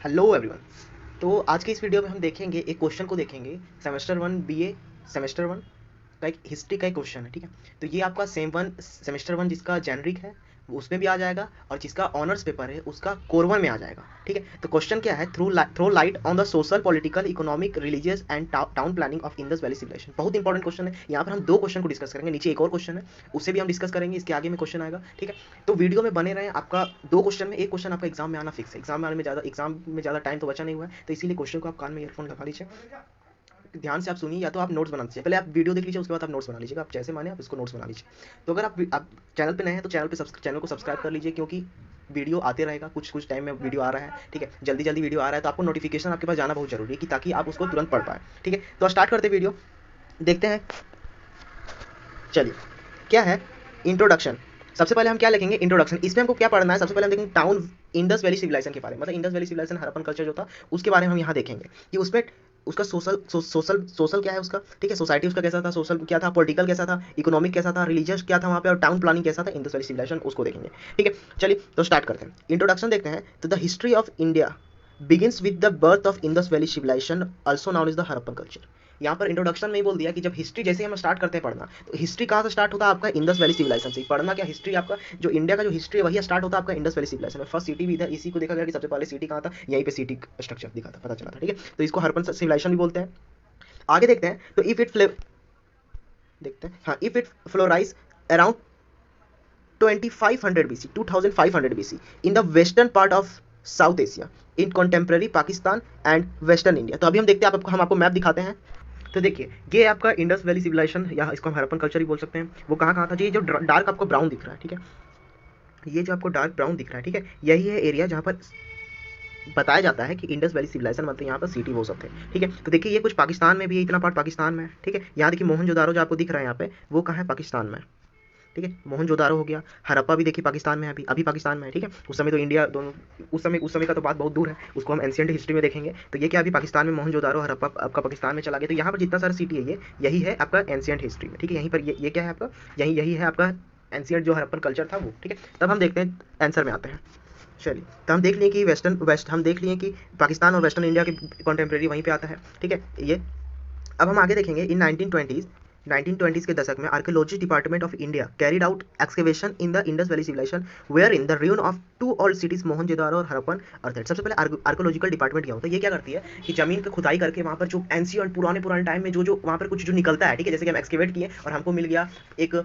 Hello everyone. तो आज के इस वीडियो में हम देखेंगे एक क्वेश्चन को देखेंगे semester one BA semester one का एक हिस्ट्री का एक क्वेश्चन है। ठीक है, तो ये आपका सेम वन सेमेस्टर वन जिसका जेनरिक है वो उसमें भी आ जाएगा और जिसका ऑनर्स पेपर है उसका कोर वन में आ जाएगा। ठीक है, तो क्वेश्चन क्या है, throw light on the social political economic religious and town planning of Indus valley civilisation. बहुत इंपॉर्टेंट क्वेश्चन है। यहाँ पर हम दो क्वेश्चन को डिस्कस करेंगे, नीचे एक और क्वेश्चन है उससे भी हम डिस्कस करेंगे, इसके आगे में क्वेश्चन आएगा। ठीक है, तो वीडियो में बने रहें। आपका दो क्वेश्चन में एक क्वेश्चन आपका एग्जाम में आना फिक्स है। एग्जाम में आने में ज़्यादा टाइम तो बचा नहीं हुआ है, तो इसीलिए क्वेश्चन को आप कान में ईयरफोन लगा लीजिए, ध्यान से आप सुनिए, या तो आप नोट्स बना लीजिए। पहले आप वीडियो देख लीजिए, उसके बाद आप नोट्स बना लीजिएगा। आप जैसे माने आप इसको नोट्स बना लीजिए। तो अगर आप चैनल पे नए हैं तो चैनल को सब्सक्राइब कर लीजिए, क्योंकि वीडियो आते रहेगा, कुछ टाइम में वीडियो आ रहा है। ठीक है, जल्दी जल्दी वीडियो आ रहा है, तो आपको नोटिफिकेशन आपके पास जाना बहुत जरूरी है कि ताकि आप उसको तुरंत पढ़ पाए। ठीक है, तो स्टार्ट करते वीडियो, देखते हैं। चलिए, क्या है इंट्रोडक्शन। सबसे पहले हम क्या लिखेंगे, इंट्रोडक्शन। इसमें हमको क्या पढ़ना है, सबसे पहले हम देखेंगे टाउन इंडस वैली सिविलाइजेशन के बारे में, मतलब Indus valley civilisation Harappan culture जो था उसके बारे में हम यहाँ देखेंगे कि उसमें उसका सोशल क्या है उसका। ठीक है, सोसाइटी उसका कैसा था, सोशल क्या था, पॉलिटिकल कैसा था, इकोनॉमिक कैसा था, रिलीजियस क्या था वहाँ पे, और टाउन प्लानिंग कैसा था, इंडस वैली सिविलाइजेशन उसको देखेंगे। ठीक है, चलिए तो स्टार्ट करते हैं। इंट्रोडक्शन देखते हैं। तो the history of India begins with the birth of Indus Valley Civilization, also known as the Harappan culture। यहाँ पर इंट्रोडक्शन में ही बोल दिया कि जब हिस्ट्री जैसे हम स्टार्ट करते हैं पढ़ना, तो हिस्ट्री कहाँ से स्टार्ट होता है आपका, इंडस वैली सिविलाइजेशन से। पढ़ना क्या, हिस्ट्री आपका जो इंडिया का जो हिस्ट्री है वही स्टार्ट होता है आपका इंडस वैली सिविलाइजेशन में। फर्स्ट सिटी भी इधर इसी को देखा गया कि सबसे पहले सिटी कहाँ था, यहीं पे सिटी स्ट्रक्चर दिखा था, पता चला था। ठीक है, तो इसको हरप्पन सिविलाइजेशन भी बोलते हैं। आगे देखते हैं। तो देखते हैं, हाँ, if it फ्लोराइज around 2500 BC, 2500 BC in the western part of South Asia, in contemporary Pakistan and Western India। तो अभी हम देखते हैं, हम आपको मैप दिखाते हैं। तो देखिए, ये आपका इंडस वैली सिविलाइजेशन, या इसको हम हड़प्पन कल्चर ही बोल सकते हैं, वो कहाँ कहाँ था जी। ये जो डार्क आपको ब्राउन दिख रहा है, ठीक है, ये जो आपको डार्क ब्राउन दिख रहा है, ठीक है, यही है एरिया जहाँ पर बताया जाता है कि इंडस वैली सिविलाइजेशन, मतलब यहाँ पर सिटी वो सब थे। ठीक है, तो देखिए ये कुछ पाकिस्तान में भी है, इतना पार्ट पाकिस्तान में है। ठीक है, यहाँ देखिए मोहनजोदारो जो आपको दिख रहा है यहाँ पे, वो कहाँ है, पाकिस्तान में। ठीक है, मोहनजोदारो हो गया। हड़प्पा भी देखिए पाकिस्तान में है, अभी पाकिस्तान में है। ठीक है, उस समय तो इंडिया दोनों, उस समय का तो बात बहुत दूर है, उसको हम एंशियंट हिस्ट्री में देखेंगे। तो ये क्या, अभी पाकिस्तान में मोहनजोदारो, हड़प्पा आपका पाकिस्तान में चला गया। तो यहाँ पर जितना सारा सिटी है, ये यही है आपका एंशियंट हिस्ट्री में। ठीक है, यहीं पर ये क्या है आपका, यही यही है आपका एंशियंट जो हड़प्पन कल्चर था वो। ठीक है, तब हम देखते हैं, आंसर में आते हैं। चलिए, तो हम देख लिए कि हम देख लिए कि पाकिस्तान और वेस्टर्न इंडिया के कॉन्टेम्प्रेरी वहीं पे आता है। ठीक है, ये अब हम आगे देखेंगे। इन 1920s के दशक में archaeology department of India carried out excavation in the Indus valley civilisation where in the ruin of two old cities Mohenjodaro और हड़प्पन अर्थ। सबसे पहले आर्कियोलॉजिकल डिपार्टमेंट क्या होता है, ये क्या करती है कि जमीन पे खुदाई करके वहाँ पर जो एंशियंट पुराने टाइम में जो वहाँ पर कुछ जो निकलता है, ठीक है, जैसे कि हम एक्सकेवेट किए और हमको मिल गया एक,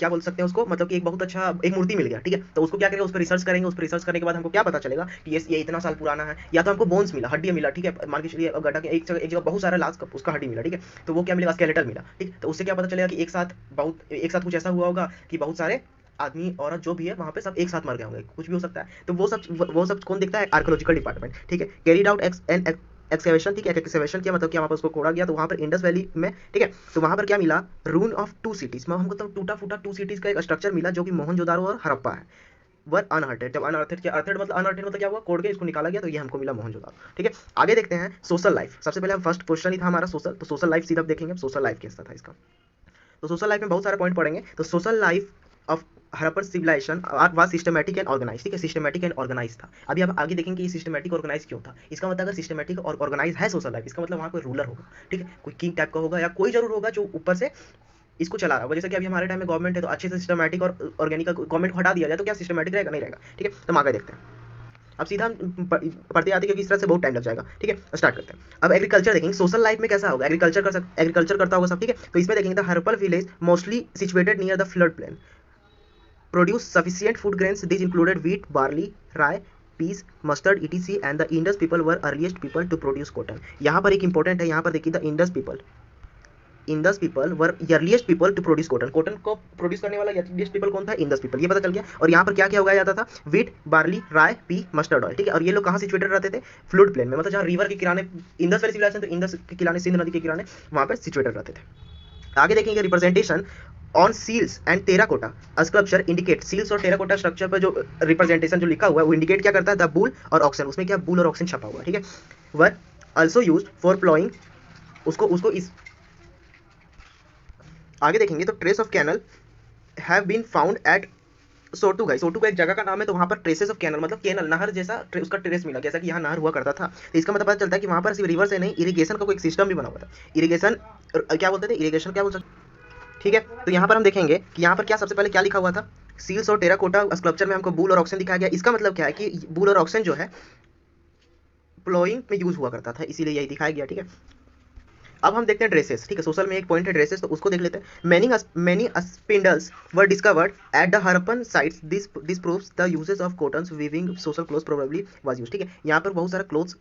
क्या बोल सकते हैं उसको, मतलब कि एक बहुत अच्छा एक मूर्ति मिल गया। ठीक है, तो उसको क्या करेंगे, उस पर रिसर्च करेंगे। उस पर रिसर्च करने के बाद हमको क्या पता चलेगा कि ये इतना साल पुराना है, या तो हमको बोन्स मिला, हड्डी मिला। ठीक है, मान के चलिए गड्ढा के एक जगह बहुत सारा लाश उसका हड्डी मिला। ठीक है, तो वो क्या मिलेगा, स्केलेटल मिला। ठीक, तो उससे क्या पता चलेगा कि एक साथ कुछ ऐसा हुआ होगा कि बहुत सारे आदमी औरत जो भी है वहाँ पे सब एक साथ मर गए होंगे, कुछ भी हो सकता है। तो वो सब कौन देखता है, आर्कियोलॉजिकल डिपार्टमेंट। ठीक है, कैरिड आउट एक्सकेवेशन। ठीक है, एक्सकेवेशन किया मतलब क्या, वहाँ पर उसको कोड़ा गया। तो वहाँ पर इंडस वैली में, ठीक है, तो वहाँ पर क्या मिला, रून ऑफ टू सिटीज, हमको तो टूटा फूटा टू सिटीज का एक स्ट्रक्चर मिला जो कि मोहनजोदारो और हड़प्पा है। वर अनहर्टेड, जब अनअर्थेड किया, अनहर्टेड मतलब क्या हुआ, कोड के इसको निकाला गया, तो ये हमको मिला मोहनजोदारो। ठीक है, आगे देखते हैं सोशल लाइफ। सबसे पहले हम फर्स्ट क्वेश्चन ही था हमारा सोशल, तो सोशल लाइफ सीधा देखेंगे सोशल लाइफ कैसा था इसका। तो सोशल लाइफ में बहुत सारे पॉइंट पढ़ेंगे। तो social life of Harappan civilisation was systematic and organise. ठीक है, सिस्टमैटिक एंड ऑर्गेनाइज था। अभी आप आगे देखेंगे कि सिस्टमैटिक ऑर्गेनाइज क्यों था। इसका मतलब अगर सिस्टमैटिक और ऑर्गेनाइज है सोशल लाइफ, इसका मतलब वहाँ कोई रूलर होगा। ठीक है, कोई किंग टाइप का होगा, या कोई जरूर होगा जो ऊपर से इसको चला रहा होगा। जैसे कि अभी हमारे टाइम में गवर्नमेंट है, तो अच्छे से सिस्टमैटिक और ऑर्गेनिक गवर्नमेंट हटा दिया जाए तो क्या सिस्टमैटिक रहेगा, नहीं रहेगा। ठीक है, तो हम आगे देखते हैं। अब सीधा हम पढ़ते आते, क्योंकि इस तरह से बहुत टाइम लग जाएगा। ठीक है, स्टार्ट करते हैं। अब एग्रीकल्चर देखेंगे, सोशल लाइफ में कैसा होगा, एग्रीकल्चर करता होगा सब। ठीक है, तो इसमें देखेंगे the हर्पल village mostly situated near the flood plain produce sufficient food grains. These included wheat, barley, rye, peas, mustard, etc. And the Indus people were earliest people to produce cotton। यहाँ पर एक इंपॉर्टेंट है, यहाँ पर देखिए the Indus people were earliest people to produce cotton. Cotton को produce करने वाला अर्लीस्ट पीपल कौन था, इंडस पीपल, ये पता चल गया। और यहाँ पर क्या क्या उगाया जाता था, वीट, बार्ली, राय, पी, मस्टर्ड ऑयल। ठीक है, और ये लोग कहाँ सिचुएटेड रहते थे, फ्लूड प्लेन में, मतलब जहाँ रिवर के किनारे, इंडस वैली सिविलाइजेशन तो इंडस के किनारे, सिंध नदी के किनारे वहाँ पर सिचुएटेड रहते थे। आगे देखेंगे representation on seals and terracotta sculpture indicate. Seals और टेराकोटा स्ट्रक्चर पर जो रिप्रेजेंटेशन जो लिखा हुआ है वो इंडिकेट क्या करता है, द बुल और ऑक्सन। उसमें क्या बुल और ऑक्सन छपा हुआ है। ठीक है, were also used for ploughing. उसको उसको इस आगे देखेंगे तो traces of canal have been found at सोटू सोटू का एक जगह का नाम है, तो वहाँ पर ट्रेसेस ऑफ कैनल मतलब कैनल नहर जैसा उसका ट्रेस मिला, जैसा कि यहाँ नहर हुआ करता था। तो इसका मतलब पता चलता है कि वहाँ पर सिर्फ रिवर से नहीं, इरिगेशन का कोई एक सिस्टम भी बना हुआ था। इरिगेशन क्या बोलते थे, इरिगेशन क्या बोल सकते, ठीक है। तो यहाँ पर हम देखेंगे कि यहाँ पर क्या सबसे पहले क्या लिखा हुआ था, सील्स और टेराकोटा स्कल्पचर में हमको बुल और ऑक्सन दिखाया गया। इसका मतलब क्या है कि बुल और ऑक्सन जो है प्लोइंग में यूज हुआ करता था, इसीलिए यही दिखाया गया, ठीक है। अब हम देखते हैं ड्रेसेस, ठीक है। सोशल में एक पॉइंट है ड्रेसेस, तो उसको देख लेते हैं। Many spindles were discovered at the Harappan sites, this proves the uses of cottons weaving social clothes probably was used, ठीक है। यहाँ पर बहुत सारा clothes,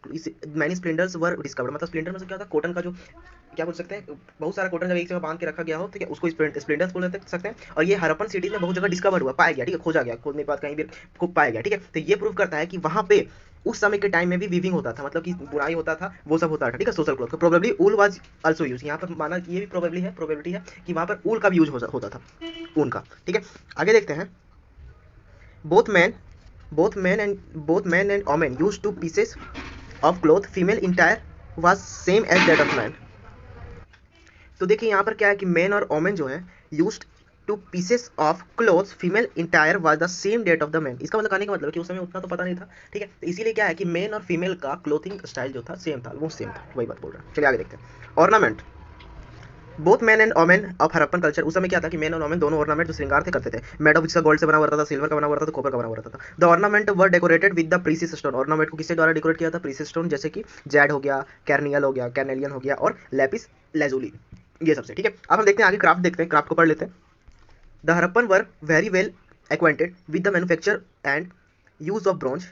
many splendours were discovered, मतलब स्प्लेंडर में से क्या होता है, कॉटन का जो क्या बोल सकते हैं, बहुत सारा कॉटन जब एक जगह बांध के रखा गया हो, ठीक है, उसको स्प्लेंडर्स बोल सकते हैं। और ये हरप्पन सिटी में बहुत जगह डिस्कवर हुआ, पाया गया, ठीक है, खोजा गया, खोजने के बाद कहीं भी खूब पाया गया, ठीक है। तो ये प्रूव करता है कि वहाँ पे उस समय के टाइम में भी वीविंग होता था, मतलब कि बुनाई होता था, वो सब होता था, ठीक है, social cloth. Probably wool was also use, यहाँ पर माना ये भी प्रोबेबिलिटी है कि वहाँ पर ऊल का भी यूज होता था, ऊन का, ठीक है। आगे देखते हैं। Both man both men and women used two pieces of cloth, female entire was same as that of man। तो देखिए यहाँ पर क्या है कि मैन और वोमेन जो है used to pieces of clothes, female entire was the same date of the man. इसका मतलब कहने का मतलब है कि उस समय उतना तो पता नहीं था, ठीक है। तो इसीलिए क्या है कि मैन और फीमेल का क्लोथिंग स्टाइल जो था सेम था, वो सेम था, वही बात बोल रहा है। चलिए आगे देखते हैं। Ornament, both man and women of Harappan culture, उस समय क्या था कि मैन और वोमेन दोनों ऑर्नामेंट जो श्रृंगार थे करते थे, मेड ऑफ जिसका गोल्ड से बना हुआ था, सिल्वर का बना हुआ था, कॉपर का बना हुआ था। The ornament were decorated with the precious stone, ornament को किससे द्वारा डेकोरेट किया था, प्रीसियस स्टोन, जैसे कि जैड हो गया, कैर्नियल हो गया, कैर्नेलियन हो गया और लैपिस लेजुली, ये सबसे, ठीक है। अब हम देखते हैं आगे, क्राफ्ट देखते हैं, क्राफ्ट को पढ़ लेते हैं। The Harappan were very well acquainted with the manufacture and use of bronze.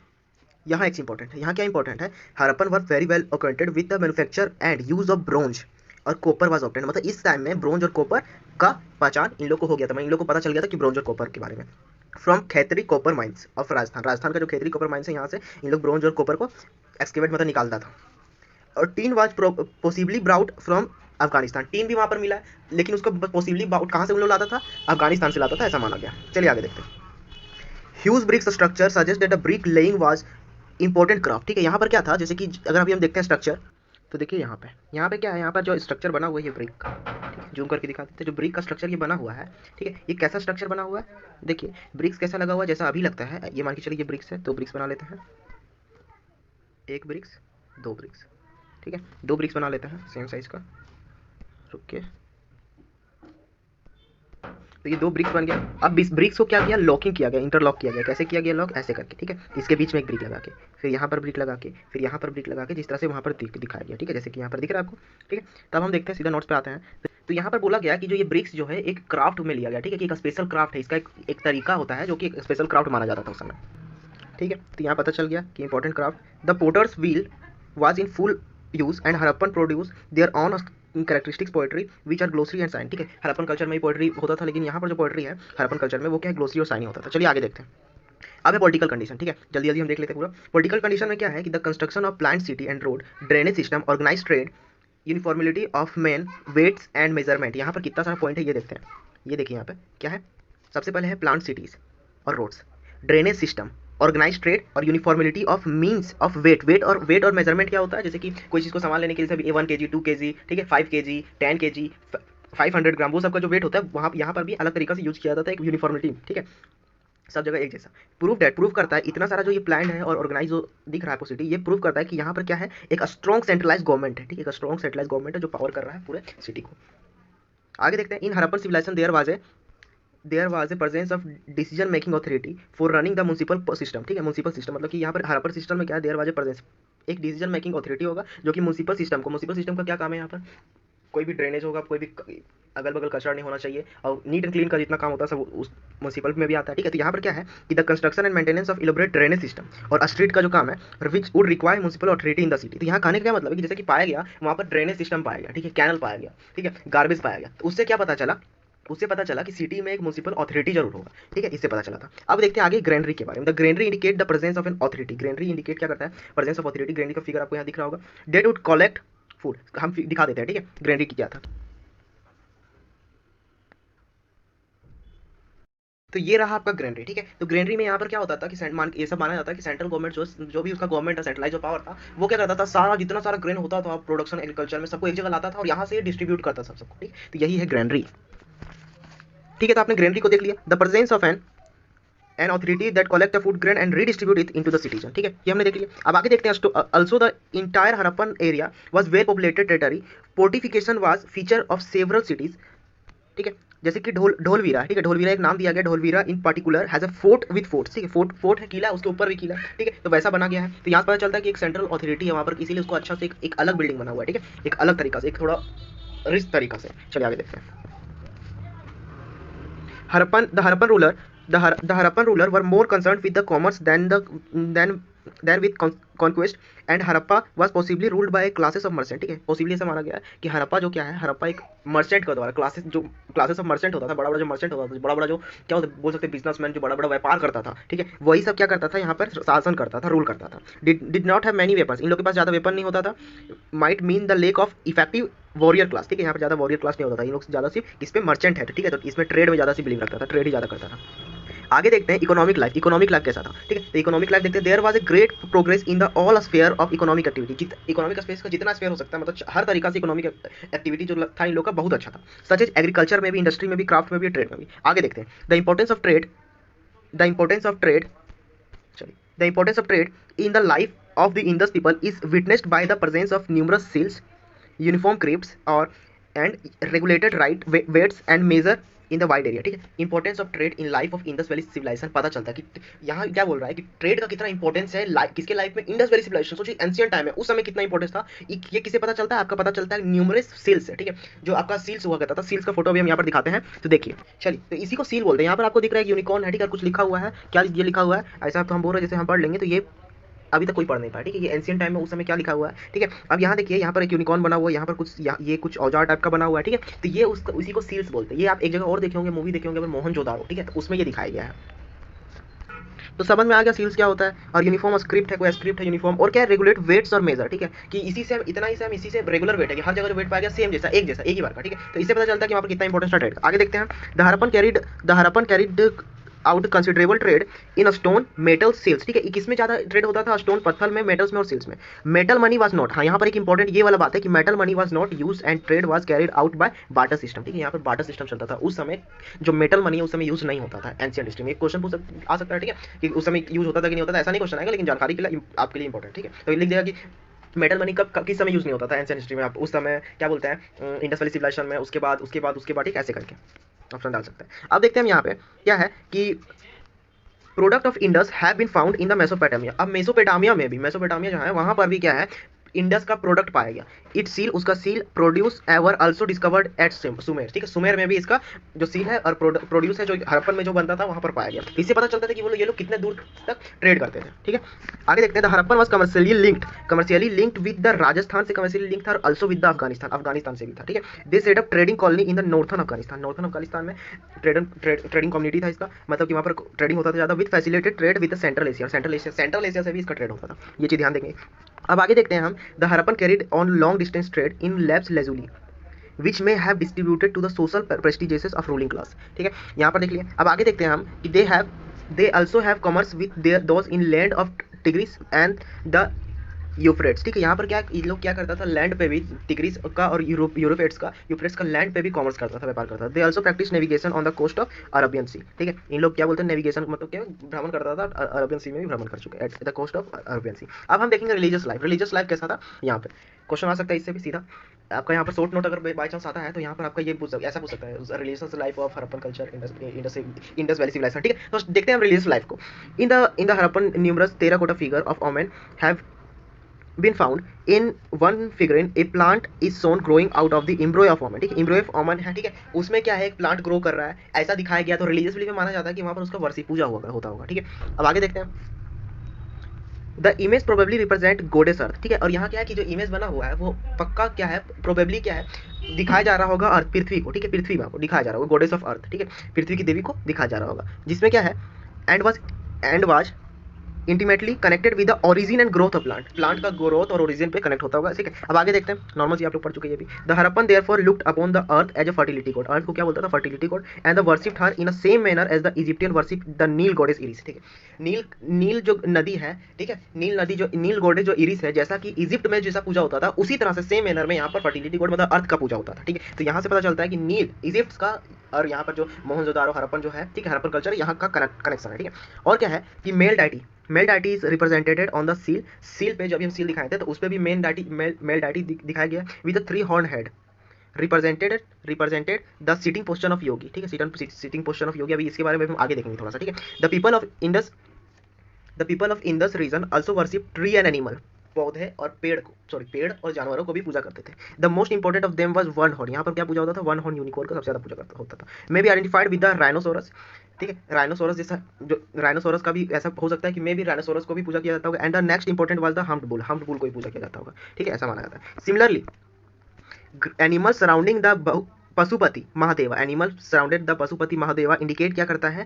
यहाँ एक इंपॉर्टेंट है, यहाँ क्या इंपॉर्टेंट है, Harappan were very well acquainted with the manufacture and use of bronze और कॉपर वाज ऑब्टेन्ड, मतलब इस टाइम में ब्रॉन्ज और कॉपर का पहचान इन लोग को हो गया था, मतलब इन लोग को पता चल गया था कि ब्रॉन्ज और कॉपर के बारे में। From Khetri copper mines of Rajasthan, Rajasthan का जो खैतरी कॉपर माइंस है, यहाँ से इन लोग ब्रॉन्ज और कॉपर को एक्सकेवेट मतलब निकालता था। और tin was possibly brought from Afghanistan, tin भी वहाँ पर मिला है, लेकिन उसको पॉसिबली ब्राउट कहाँ से उन लोग लाता था, अफगानिस्तान से लाता था, ऐसा माना गया। चलिए आगे देखते हैं। Huge bricks structure suggest that the brick laying was important craft, ठीक है। यहाँ पर क्या था, जैसे कि अगर अभी हम देखते हैं स्ट्रक्चर, तो देखिए यहाँ पे क्या है, यहाँ पर जो स्ट्रक्चर बना हुआ है ये ब्रिक का, ठीक है, जूम करके दिखा देते हैं, जो ब्रिक का स्ट्रक्चर ये बना हुआ है, ठीक है। ये कैसा स्ट्रक्चर बना हुआ है, देखिए ब्रिक्स कैसा लगा हुआ है, जैसा अभी लगता है, ये मान के चलिए ये ब्रिक्स है, तो ब्रिक्स बना लेते हैं, एक ब्रिक्स, दो ब्रिक्स, ठीक है, दो ब्रिक्स बना लेते हैं सेम साइज का, रुकिए, तो ये दो ब्रिक्स बन गया। अब इस ब्रिक्स को क्या किया, लॉकिंग किया गया, इंटरलॉक किया गया, कैसे किया गया लॉक, ऐसे करके, ठीक है। इसके बीच में एक ब्रिक लगा के, फिर यहाँ पर ब्रिक लगा के, फिर यहाँ पर ब्रिक लगा के, जिस तरह से वहाँ पर दिखाया गया, ठीक है, जैसे कि यहाँ पर दिख रहा है आपको, ठीक है। तब हम देखते हैं, सीधा नोट्स पे आते हैं। तो यहाँ पर बोला गया कि जो ये ब्रिक्स जो है एक क्राफ्ट में लिया गया, ठीक है, कि एक स्पेशल क्राफ्ट है, इसका एक तरीका होता है जो कि एक स्पेशल क्राफ्ट माना जाता था उस समय, ठीक है। तो यहाँ पता चल गया कि important craft, the potter's wheel was in full use and Harappan produce their own characteristics pottery which are glossary and sign, ठीक है। हरप्पन कल्चर में ही पोएट्री होता था, लेकिन यहाँ पर जो पोएट्री है हरप्पन कल्चर में वो क्या है, ग्लोसरी और साइन होता था। चलिए आगे देखते हैं। अब है पॉलिटिकल कंडीशन, ठीक है, जल्दी जल्दी हम देख लेते हैं पूरा। पॉलिटिकल कंडीशन में क्या है कि the construction of plant city and road, drainage system, organise trade, uniformity of man, weights and measurement. यहाँ पर कितना सारा पॉइंट है ये देखते हैं। ये देखिए यहाँ पे क्या है, सबसे पहले है प्लांट सिटीज और roads, drainage system, organise trade और uniformity of means of weight और मेजरमेंट क्या होता है, जैसे कि कोई चीज़ को सामान लेने के लिए सभी 1 kg 2 kg, ठीक है, 5 kg 10 kg 500 ग्राम, वो सबका जो वेट होता है वहाँ यहाँ पर भी अलग तरीका से यूज किया जाता है, एक यूनिफॉर्मिलिटी, ठीक है, सब जगह एक जैसा। प्रूव करता है, इतना सारा जो ये प्लान है और ऑर्गेनाइज जो दिख रहा है सिटी, ये प्रूव करता है कि यहाँ पर क्या है, एक स्ट्रॉन्ग सेंट्रलाइज गवर्नमेंट है, ठीक है, एक स्ट्रॉन्ग सेंट्रलाइज गवर्नमेंट है जो पावर कर रहा है पूरे सिटी को। आगे देखते हैं। In Harappan civilisation there was a presence of decision making authority for running the municipal system, ठीक है, म्युनिसिपल सिस्टम मतलब कि यहाँ पर हरप्पन सिस्टम में क्या है, देयर वाज ए प्रेजेंस, एक डिसीजन मेकिंग अथॉरिटी होगा जो कि म्युनिसिपल सिस्टम का क्या काम है, यहाँ पर कोई भी ड्रेनेज होगा, कोई भी अगल बगल कचरा नहीं होना चाहिए, और नीट एंड क्लीन का जितना काम होता है सब उस म्युनिसिपल में भी आता है, ठीक है। तो यहाँ पर क्या है कि the construction and maintenance of elaborate drainage system और स्ट्रीट का जो काम है which would require municipal authority in the city. तो यहाँ कहने का क्या मतलब है कि जैसे कि पाया गया वहाँ पर ड्रेनेज सिस्टम पाया गया, ठीक है, कैनल पाया गया, ठीक है, गार्बेज पाया गया, तो उससे क्या पता चला, उससे पता चला कि सिटी में एक म्युनिसिपल अथॉरिटी जरूर होगा, ठीक है, इससे पता चला था। अब देखते हैं आगे ग्रेनरी के बारे में। The granary indicate the presence of an authority, granary indicate क्या करता है, प्रेजेंस ऑफ अथॉरिटी। ग्रेनरी का फिगर आपको यहाँ दिख रहा होगा, डेट वुड कलेक्ट फूड, हम दिखा देते हैं, ठीक है, ग्रेनरी की क्या था। तो ये रहा आपका ग्रेनरी, ठीक है। तो ग्रेनरी में यहाँ पर क्या होता था कि ये सब माना जाता है कि सेंट्रल गवर्नमेंट जो भी उसका गवर्नमेंट था, सेंट्रलाइज जो पावर था, वो क्या करता था, सारा जितना सारा ग्रेन होता था प्रोडक्शन एग्रीकल्चर में सबको एक जगह लाता था और यहाँ से डिस्ट्रीब्यूट करता था सबको, ठीक। तो यही है ग्रेनरी, ठीक है। तो आपने ग्रेनरी को देख लिया। The presence of an an authority that collect the food grain and redistribute it into the citizen. ठीक है, ये हमने देख लिया। अब आगे देखते हैं, also the entire Harappan area was well populated territory, fortification was feature of several cities. ठीक है, जैसे कि ढोलवीरा। ठीक है, ढोलवीरा एक नाम दिया गया, Dholavira in particular has a fort with fort. ठीक है, फोर्ट है, किला, उसके ऊपर भी किला। ठीक है, तो वैसा बना गया है। तो यहाँ पता चलता है कि एक सेंट्रल अथॉरिटी है वहाँ पर, इसीलिए उसको अच्छा से एक अलग बिल्डिंग बना हुआ है। ठीक है, एक अलग तरीका से, एक थोड़ा रिच तरीका से। चलिए आगे देखते हैं। The Harappan ruler were more concerned with the commerce than with conquest, and Harappa was possibly ruled by classes of merchant। ठीक है, पॉसिबली ऐसा माना गया है कि हड़प्पा जो क्या है, हड़प्पा एक मर्चेंट का द्वारा क्लासेस ऑफ मर्चेंट होता था, बड़ा बड़ा जो मर्चेंट होता था, बड़ा बड़ा जो क्या होता बोल सकते हैं बिजनेसमैन, जो बड़ा बड़ा व्यापार करता था। ठीक है, वही सब क्या करता था, यहाँ पर शासन करता था, रूल करता था। Did not have many weapons, इन लोग के पास ज़्यादा वेपन नहीं होता था। Might mean the lack of effective warrior class. ठीक है, यहाँ पर ज़्यादा वॉरियर क्लास नहीं होता था, इन लोग ज़्यादा सिर्फ इस पर मर्चेंट है। ठीक है, तो इसमें ट्रेड में ज़्यादा सी बिलीव रखता था, ट्रेड ही ज़्यादा करता था। आगे देखते हैं इकोनॉमिक लाइफ। इकोनॉमिक लाइफ कैसा था? ठीक है, तो इकोनॉमिक लाइफ देखते हैं। There was a great progress in the all sphere of economic activity. Economic space का जितना स्फेयर हो सकता है, मतलब हर तरीका से इकोनॉमिक एक्टिविटी जो था इन लोग का बहुत अच्छा था। सच एज एग्रीकल्चर में भी, इंडस्ट्री में भी, क्राफ्ट में भी, ट्रेड में भी। आगे देखते हैं the importance of trade in the life of the Indus people is witnessed by the presence of numerous seals, uniform crafts और and regulated weights and measure in the wide area। ठीक है, importance of trade in life of Indus valley civilisation पता चलता है कि यहाँ क्या बोल रहा है कि ट्रेड का कितना इंपॉर्टेंस है किसके लाइफ में, इंडस वैली सिविलाइजेशन। सोचिए एंशिएंट टाइम है, उस समय कितना इंपॉर्टेंस था। ये किसे पता चलता है? आपका पता चलता है न्यूमरस सील्स है। ठीक है, जो आपका सील्स हुआ करता था, सील्स का फोटो भी हम यहाँ पर दिखाते हैं, तो देखिए। चलिए, तो इसी को सील बोलते हैं। यहाँ पर आपको दिख रहा है यूनिकॉर्न है। ठीक है, कुछ लिखा हुआ है, क्या ये लिखा हुआ है ऐसा तो हम बोल रहे हैं, जैसे हम पढ़ लेंगे तो ये अभी तक कोई पढ़ नहीं पाया। ठीक है, ये एंशिएंट टाइम में उस समय क्या लिखा हुआ है। ठीक है, अब यहाँ देखिए, यहाँ पर एक यूनिकॉर्न बना हुआ है, यहाँ पर कुछ ये कुछ औजार टाइप का बना हुआ है। ठीक है, तो ये उसी को सील्स बोलते हैं। ये आप एक जगह और देखे होंगे, मूवी देखे होंगे मोहनजोदारो। ठीक है, तो उसमें ये दिखाया गया है। तो समझ में आ गया सील्स क्या होता है। और यूनिफॉर्म स्क्रिप्ट है, कोई स्क्रिप्ट है यूनिफॉर्म, और क्या है, रेगुलेट वेट्स और मेजर। ठीक है, कि इसी से इतना ही से हम इसी से रेगुलर वेट है कि हर जगह जो वेट पाएगा सेम जैसा, एक जैसा, एक ही बार का। ठीक है, तो इससे पता चलता है कि वहाँ पर कितना इंपॉर्टेंस था ट्रेड का। आगे देखते हैं, the Harappan carried out considerable trade in stone metal shells. ठीक है, किसमें ज़्यादा ट्रेड होता था? स्टोन पत्थर में, मेटल्स में और सेल्स में। मेटल मनी वाज नॉट, हाँ यहाँ पर एक इंपॉर्टेंट ये वाला बात है कि metal money was not use and trade was carried out by barter system. ठीक है, यहाँ पर बार्टर सिस्टम चलता था उस समय। जो मेटल मनी है उस समय यूज नहीं होता था एंशिएंट हिस्ट्री में। एक क्वेश्चन आ सकता है, ठीक है, कि उस समय यूज होता था कि नहीं होता था, ऐसा नहीं क्वेश्चन आएगा, लेकिन जानकारी के लिए आपके लिए इंपॉर्टेंट। ठीक है, तो लिख देगा कि मेटल मनी कब किस समय यूज नहीं होता था एंशिएंट हिस्ट्री में। आप उस समय क्या बोलते हैं, इंडस वैली सिविलाइजेशन में, उसके बाद, ठीक, ऐसे करके ऑप्शन डाल सकते हैं। अब देखते हैं हम यहाँ पे क्या है कि product of Indus have been found in the Mesopotamia. अब मेसोपोटामिया में भी, मेसोपोटामिया जो है वहाँ पर भी क्या है, इंडस का प्रोडक्ट पाया गया। इट सील, उसका seal produce ever also discovered at Sumer. ठीक है, सुमेर में भी इसका जो सील है और प्रोड्यूस है जो हड़प्पन में जो बनता था वहाँ पर पाया गया। इससे पता चलता था कि ये लोग कितने दूर तक ट्रेड करते थे। ठीक है, आगे देखते हैं। The Harappan was commercially linked with the Rajasthan से कमर्शियली लिंक था, और आल्सो विद द अफगानिस्तान से भी था। ठीक है, they set up trading colony in the northern Afghanistan में ट्रेडिंग कम्युनिटी था इसका, मतलब कि वहाँ पर ट्रेडिंग होता था ज़्यादा, with facilitated trade with central Asia से भी इसका ट्रेड होता था। ये चीज़ ध्यान देंगे। अब आगे देखते हैं हम, the Harappan carried on long distance trade in lapis lazuli which may have distributed to the social prestiges of ruling class. ठीक है, यहाँ पर देख लिया। अब आगे देखते हैं हम कि they also have commerce with their those in land of tigris and the Euphrates. ठीक है, यहाँ पर क्या ये लोग क्या करता था, लैंड पे भी टिग्रिस का और यूफ्रेट्स का लैंड पे भी कॉमर्स करता था, व्यापार करता था। They also practice navigation on the coast of Arabian sea. ठीक है, इन लोग क्या बोलते हैं, नेविगेशन मतलब क्या, भ्रमण करता था, अरबियन सी में भी भ्रमण कर चुके at the coast of Arabian sea. अब हम देखेंगे रिलीजियस लाइफ कैसा था। यहाँ पे क्वेश्चन आ सकता है इससे भी सीधा आपका, यहाँ पर शॉर्ट नोट अगर बाई चांस आता है तो यहाँ पर आपका ये ऐसा पूछ सकता है, religious life of Harappan culture Indus valley civilisation. ठीक है, तो देखते हैं हम रिलीजियस लाइफ को। In the Harappan numerous terracotta figure of women have been found in one figurine a plant is shown growing out of the embryo of woman। ठीक है, embryo of woman है। ठीक है, उसमें क्या है, एक प्लांट ग्रो कर रहा है, ऐसा दिखाया गया। तो रिलीजियस बिलीफ में माना जाता है कि वहाँ पर उसका वर्षी पूजा होता होगा। ठीक है, अब आगे देखते हैं। The image probably represent goddess earth. ठीक है, और यहाँ क्या है कि जो इमेज बना हुआ है वो पक्का क्या है, प्रोबेबली क्या है, दिखाया जा रहा होगा अर्थ, पृथ्वी को। ठीक है, पृथ्वी को दिखाया जा रहा होगा, गोडेस ऑफ अर्थ। ठीक है, पृथ्वी की देवी को दिखाया जा रहा होगा, जिसमें क्या है, and was intimately connected with the origin and growth of plant, plant का ग्रोथ और ओरिजिन पे कनेक्ट होता होगा, ठीक है। अब आगे देखते हैं, नॉर्मल सी आप लोग पढ़ चुके हैं ये भी। The Harappan therefore looked upon the earth as a fertility god, earth को क्या बोलता था, fertility god, and the worshipped her in a same manner as the Egyptian worship the Nile goddess Isis, ठीक है। नील नील जो नदी है, ठीक है, नील नदी जो नील गॉडेस जो इरिस है, जैसा कि इजिप्ट में जैसा पूजा होता था उसी तरह से सेम मैनर में यहाँ पर फर्टिलिटी गॉड मतलब अर्थ का पूजा होता था, ठीक है। तो यहाँ से पता चलता है कि नील इजिप्ट का और यहाँ पर जो मोहनजोदारो हरप्पन जो है, ठीक है, हरप्पन कल्चर यहाँ का कनेक्शन है, ठीक है। और क्या है कि male deity is represented on the seal, seal पे जब हम सील दिखाए थे तो उस पे भी मेल डाइटी दिखाया गया with 3 horn head, represented the sitting posture of yogi, ठीक है, सिटिंग पोस्चर ऑफ योगी। अभी इसके बारे में हम आगे देखेंगे थोड़ा सा, ठीक है। The people of Indus region also worship tree and animal, पौधे और पेड़ और जानवरों को भी पूजा करते थे। The most important of them was one horn, यहाँ पर क्या पूजा होता था, वन हॉर्न यूनिकॉर्न का सबसे ज्यादा पूजा होता था। May be identified with the rhinoceros, ठीक है, राइनोसोरस जैसा, जो राइनोसोरस का भी ऐसा हो सकता है कि मे भी राइनोसोरस को भी पूजा किया जाता होगा। And the next important was the humped bull को भी पूजा किया जाता होगा, ठीक है, ऐसा माना जाता है। Similarly animal surrounding the Pashupati Mahadeva, animal surrounded the Pashupati Mahadeva indicate क्या करता है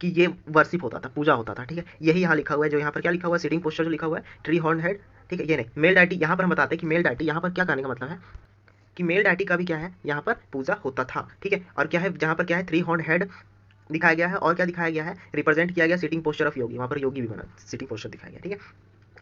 कि ये वर्शिप होता था, पूजा होता था, ठीक है। यही यहाँ लिखा हुआ है, जो यहाँ पर क्या लिखा हुआ है, सिटिंग पोस्चर जो लिखा हुआ है, ट्री हॉर्न हेड, ठीक है, ये नहीं मेल डाइटी। यहाँ पर हम बताते हैं कि मेल डाइटी यहाँ पर क्या करने का मतलब है कि मेल डाइटी का भी क्या है, यहाँ पर पूजा होता था, ठीक है। और क्या है, जहाँ पर क्या है, 3 हॉर्न हेड दिखाया गया है, और क्या दिखाया गया है, रिप्रेजेंट किया गया सिटिंग पोस्चर ऑफ योगी, वहाँ पर योगी भी बना, सिटिंग पोस्चर दिखाया गया, ठीक है।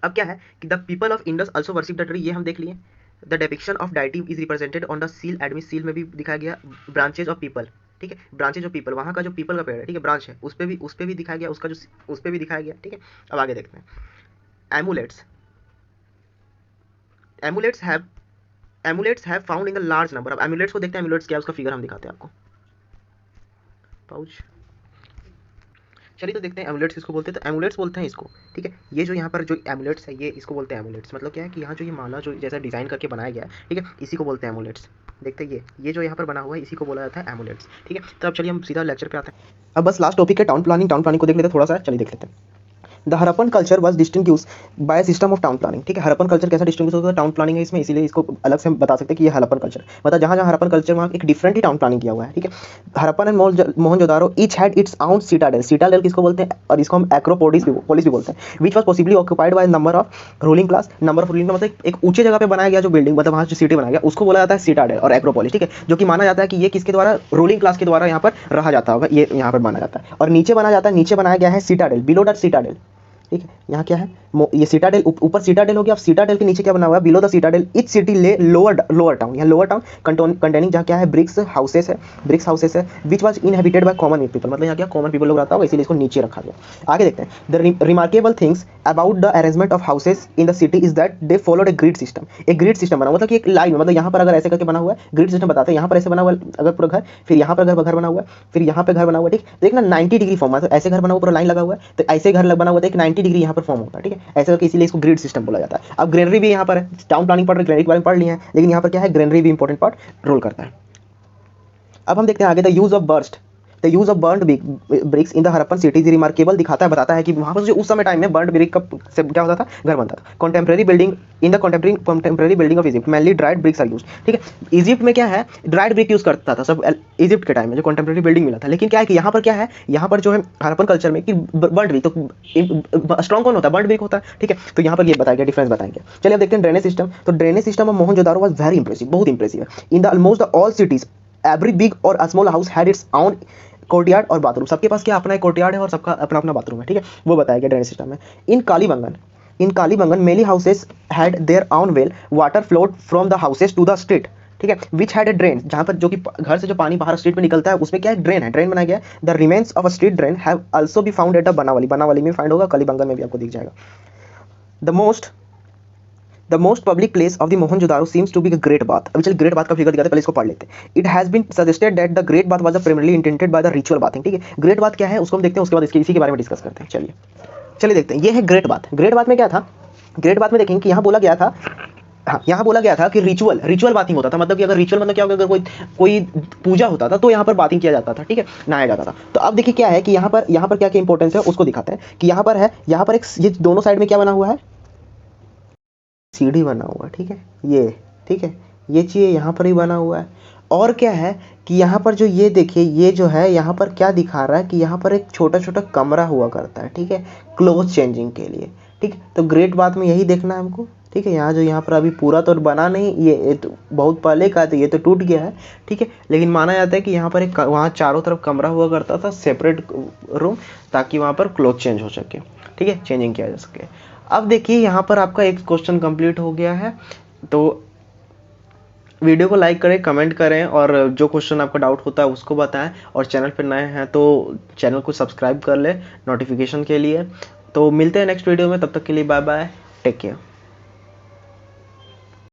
अब क्या है कि the people of Indus also worship the tree, ये हम देख लिए। The depiction of deity is represented on the seal, एडमी सील में भी दिखाया गया ब्रांचेज ऑफ पीपल, ठीक है, ब्रांचेज ऑफ पीपल, वहाँ का जो पीपल का पेड़ है, ठीक है, ब्रांच है, उस पे भी दिखाया गया, उसका जो उस पे भी दिखाया गया, ठीक है। अब आगे देखते हैं। Amulets have found in the large number. अब एमुलेट्स को देखते हैं, एमुलेट्स क्या है उसका फिगर हम दिखाते हैं आपको। पाउच, चलिए तो देखते हैं एमुलेट्स किसको बोलते हैं। तो एमुलेट्स बोलते हैं इसको, ठीक है। ये जो यहाँ पर जो एमुलेट्स है, ये इसको बोलते हैं एमुलेट्स। मतलब क्या है कि यहाँ जो ये माला जो जैसा डिजाइन करके बनाया गया है, ठीक है, इसी को बोलते हैं एमुलेट्स। देखते हैं ये जो यहाँ पर बना हुआ है, इसी को बोला जाता है एमुलेट्स, ठीक है। तो अब चलिए हम सीधा लेक्चर पे आते हैं। अब बस लास्ट टॉपिक है टाउन प्लानिंग को देख लेते हैं थोड़ा सा, चलिए देख लेते हैं। The Harappan culture was distinguish by system of town planning, ठीक है। हरप्पन कल्चर कैसा डिस्टिंग्यूज होता है, टाउन प्लानिंग है इसमें, इसीलिए इसको अलग से हम बता सकते हैं कि ये हरप्पन कल्चर, मतलब जहाँ हरप्पन कल्चर वहाँ एक डिफरेंट ही टाउन प्लानिंग किया हुआ है, ठीक है। Harappan and Mohenjodaro each had its own Citadel किसको बोलते हैं, और इसको हम एक्रोपोलिस भी बोलते हैं, which was possibly occupied by number of ruling class. Number of ruling मतलब एक ऊंचे जगह पे बनाया गया जो बिल्डिंग, मतलब वहाँ जो सिटी बनाया गया उसको बोला जाता है सिटाडेल और एक्रोपोलिस, ठीक है। जो कि माना जाता है कि ये किसके द्वारा, रूलिंग क्लास के द्वारा यहाँ पर रहा जाता होगा, ये यहाँ पर माना जाता है। और नीचे बनाया गया है सिटाडेल, बिलो दैट सिटाडेल, ठीक है। यहाँ क्या है, ये सिटाडेल, ऊपर सिटाडेल हो गया। अब सिटाडेल के नीचे क्या बना हुआ है, below the Citadel etch city ले लोअर टाउन, यहाँ लोअर टाउन कंटेनिंग जहाँ क्या है, ब्रिक्स हाउसेस है which was inhabited by common people, मतलब यहाँ क्या कॉमन पीपल लोग रहता होगा, इसीलिए इसको नीचे रखा गया। आगे देखते हैं। The remarkable things about the arrangement of houses in the city is that they followed a grid system. एक ग्रिड सिस्टम बना, मतलब कि एक लाइन, मतलब यहाँ पर अगर ऐसे करके बना हुआ है, ग्रिड सिस्टम बताते हैं, यहाँ पर ऐसे बना हुआ है अगर पूरा घर, फिर यहाँ पर घर बना हुआ है, फिर यहाँ पे घर बना हुआ है, ठीक। तो एक ना 90 डिग्री फॉर्म, मतलब ऐसे घर बना हुआ पूरा लाइन लगा हुआ है, तो ऐसे घर बना हुआ है, एक 90 डिग्री यहाँ पर फॉर्म होता है, ठीक है, ऐसे करके, इसीलिए इसको ग्रिड सिस्टम बोला जाता है। अब ग्रेनरी भी यहाँ पर है, टाउन प्लानिंग पढ़ रहे, ग्रेनरी के बारे में पढ़ लिए हैं, लेकिन यहाँ पर क्या है, ग्रेनरी भी इंपॉर्टेंट पार्ट रोल करता है। अब हम देखते हैं आगे, the use of burned BRICS in the Harappan cities remarkable दिखाता है, बताता है कि वहाँ पर जो उस समय टाइम में बर्न्ड ब्रिक का से क्या होता था, घर बनता था। Contemporary building of Egypt mainly dried bricks are use, ठीक है। इजिप्ट में क्या है, ड्राइड ब्रिक यूज करता था सब इजिप्ट के टाइम में, जो कंटेम्प्रेरी बिल्डिंग मिला था। लेकिन क्या है कि यहाँ पर क्या है, यहाँ पर जो है हरप्पन कल्चर में कि बर्न्ड ब्रिक, तो स्ट्रॉन्ग कौन होता है, बर्न्ड ब्रिक होता है, ठीक है। तो यहाँ पर ये बताया गया, डिफरेंस बताएंगे। चलिए अब देखते हैं ड्रेनेज सिस्टम। तो drainage system of Mohenjodaro was very impressive, बहुत इंप्रेसिव है। In the almost all cities every big और small house had its own courtyard और बाथरूम, सबके पास क्या अपना एक कोर्टयार्ड है और सबका अपना अपना बाथरूम है, ठीक है। वो बताया गया ड्रेनेज सिस्टम में। In Kalibangan many houses had their own well, water flowed from the houses to the street, ठीक है, विच हैड ए ड्रेन, जहाँ पर जो कि घर से जो पानी बाहर स्ट्रीट में निकलता है उसमें क्या है, ड्रेन बनाया गया। The remains of a street drain have also be found at the Banawali में फाइंड होगा, कालीबंगन में भी आपको दिख जाएगा। The most public place of the Mohenjo-daro seems to be a Great Bath। अभी चलिए ग्रेट बाथ का फिगर दिखाते हैं, पहले इसको पढ़ लेते हैं। It has been suggested that the Great Bath was primarily intended by the ritual bathing, ठीक है। ग्रेट बाथ क्या है उसको हम देखते हैं, उसके बाद इसी के बारे में डिस्कस करते हैं। चलिए देखते हैं, ये है ग्रेट बाथ। ग्रेट बाथ में क्या था, ग्रेट बाथ में देखेंगे कि यहाँ बोला गया था, हाँ, यहाँ बोला गया था कि रिचुअल बाथिंग होता था, मतलब कि अगर रिचुअल मतलब क्या होगा, अगर कोई पूजा होता था तो यहाँ पर बाथिंग किया जाता था, ठीक है, नहाया जाता था। तो अब देखिए क्या है कि यहाँ पर क्या क्या इंपॉर्टेंस है उसको दिखाते हैं कि यहाँ पर एक ये दोनों साइड में क्या बना हुआ है, सीढ़ी बना हुआ है, ठीक है, ये ठीक है, ये चीज़ यहाँ पर ही बना हुआ है। और क्या है कि यहाँ पर जो ये देखिए, ये जो है यहाँ पर क्या दिखा रहा है कि यहाँ पर एक छोटा छोटा कमरा हुआ करता है, ठीक है, क्लोथ चेंजिंग के लिए। ठीक, तो ग्रेट बात में यही देखना है हमको। ठीक है, यहाँ पर अभी पूरा तो बना नहीं, ये तो बहुत पहले का, तो ये तो टूट गया है। ठीक है, लेकिन माना जाता है कि यहाँ पर एक वहाँ चारों तरफ कमरा हुआ करता था, सेपरेट रूम, ताकि वहाँ पर क्लोथ चेंज हो सके। ठीक है, चेंजिंग किया जा सके। अब देखिए यहाँ पर आपका एक क्वेश्चन कंप्लीट हो गया है। तो वीडियो को लाइक करें, कमेंट करें, और जो क्वेश्चन आपका डाउट होता है उसको बताएं, और चैनल पर नए हैं तो चैनल को सब्सक्राइब कर लें नोटिफिकेशन के लिए। तो मिलते हैं नेक्स्ट वीडियो में, तब तक के लिए बाय बाय, टेक केयर।